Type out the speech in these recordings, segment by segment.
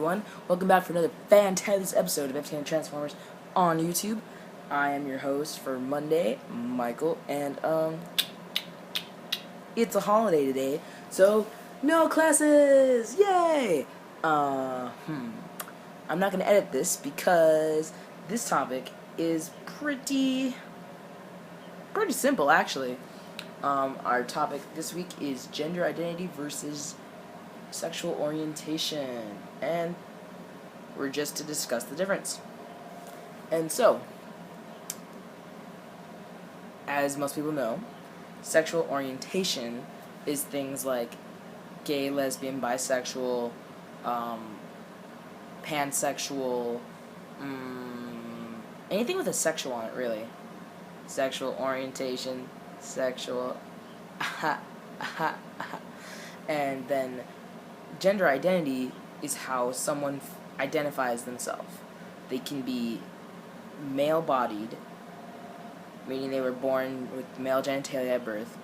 everyone? Welcome back for another fantastic episode of FTN Transformers on YouTube. I am your host for Monday, Michael, and it's a holiday today, so no classes! Yay! I'm not gonna edit this because this topic is pretty simple, actually. Our topic this week is gender identity versus sexual orientation, and we're just to discuss the difference. And so, as most people know, sexual orientation is things like gay, lesbian, bisexual, pansexual, anything with a sexual on it, really. Sexual orientation, sexual, and then gender identity is how someone identifies themselves. They can be male-bodied, meaning they were born with male genitalia at birth.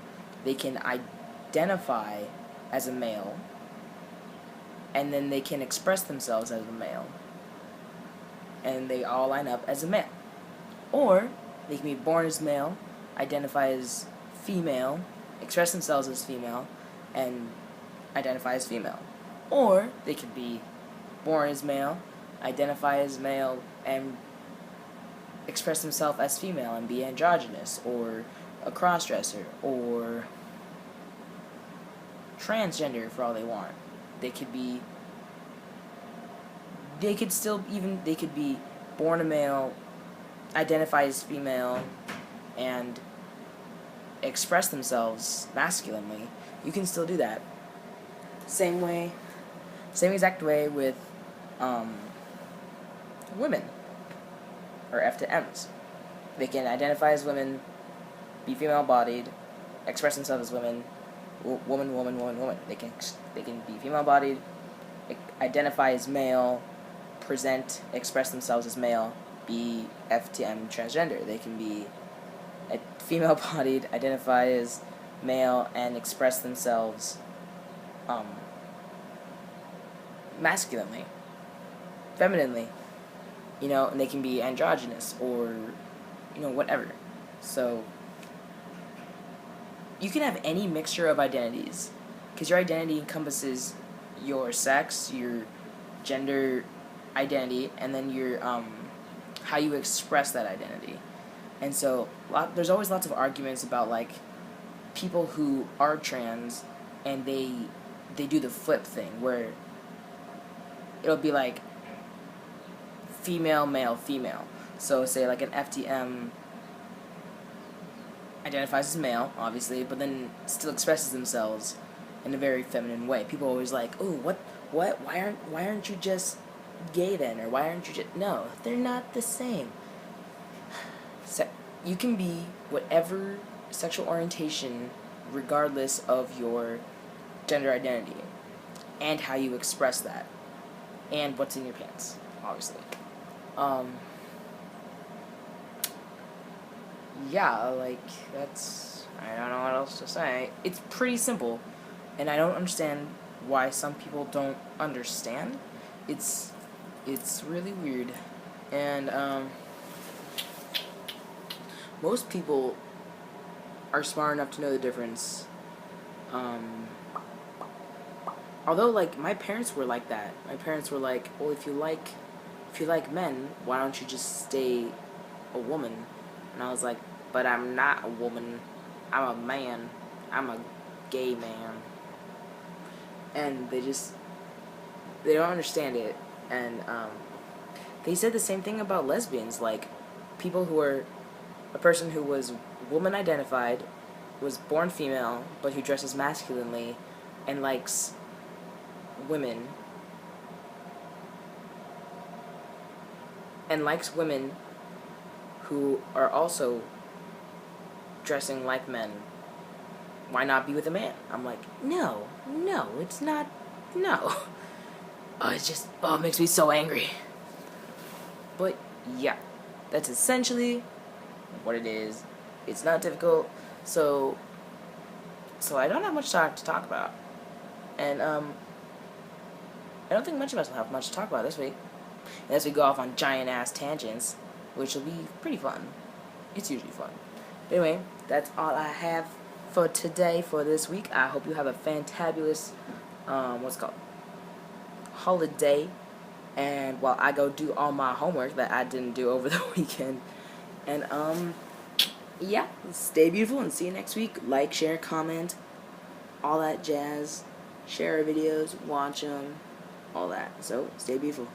They can identify as a male, and then they can express themselves as a male, and they all line up as a male. Or they can be born as male, identify as female, express themselves as female, and identify as female. Or they could be born as male, identify as male, and express themselves as female and be androgynous, or a crossdresser, or transgender for all they want. They could be born a male, identify as female, and express themselves masculinely. You can still do that. Same exact way with women, or F to M's. They can identify as women, be female-bodied, express themselves as women, woman. They can be female-bodied, identify as male, express themselves as male, be F to M transgender. They can be female-bodied, identify as male, and express themselves masculinely, femininely, and they can be androgynous or, whatever. So, you can have any mixture of identities, because your identity encompasses your sex, your gender identity, and then your, how you express that identity. And so, there's always lots of arguments about, like, people who are trans, and they do the flip thing, where it'll be like female, male, female. So say like an FTM identifies as male, obviously, but then still expresses themselves in a very feminine way. People are always like, "Oh, what? Why aren't you just gay then? Or why aren't you just..." No, they're not the same. So you can be whatever sexual orientation regardless of your gender identity and how you express that and what's in your pants, obviously. Yeah, like, I don't know what else to say. It's pretty simple, and I don't understand why some people don't understand. It's really weird, and, most people are smart enough to know the difference. Although, like, my parents were like that. My parents were like, well, if you like men, why don't you just stay a woman? And I was like, but I'm not a woman. I'm a man. I'm a gay man. And they don't understand it. And they said the same thing about lesbians. Like, people who are a person who was woman identified, was born female, but who dresses masculinely and likes women, who are also dressing like men. Why not be with a man? I'm like, no, it's not, no. Oh, it makes me so angry. But yeah, that's essentially what it is. It's not difficult, so I don't have much to talk about. And I don't think much of us will have much to talk about this week, unless we go off on giant-ass tangents, which will be pretty fun. It's usually fun. But anyway, that's all I have for today, for this week. I hope you have a fantabulous, holiday. And while I go do all my homework that I didn't do over the weekend. And, yeah, stay beautiful and see you next week. Like, share, comment, all that jazz. Share our videos, watch them, all that. So, stay beautiful.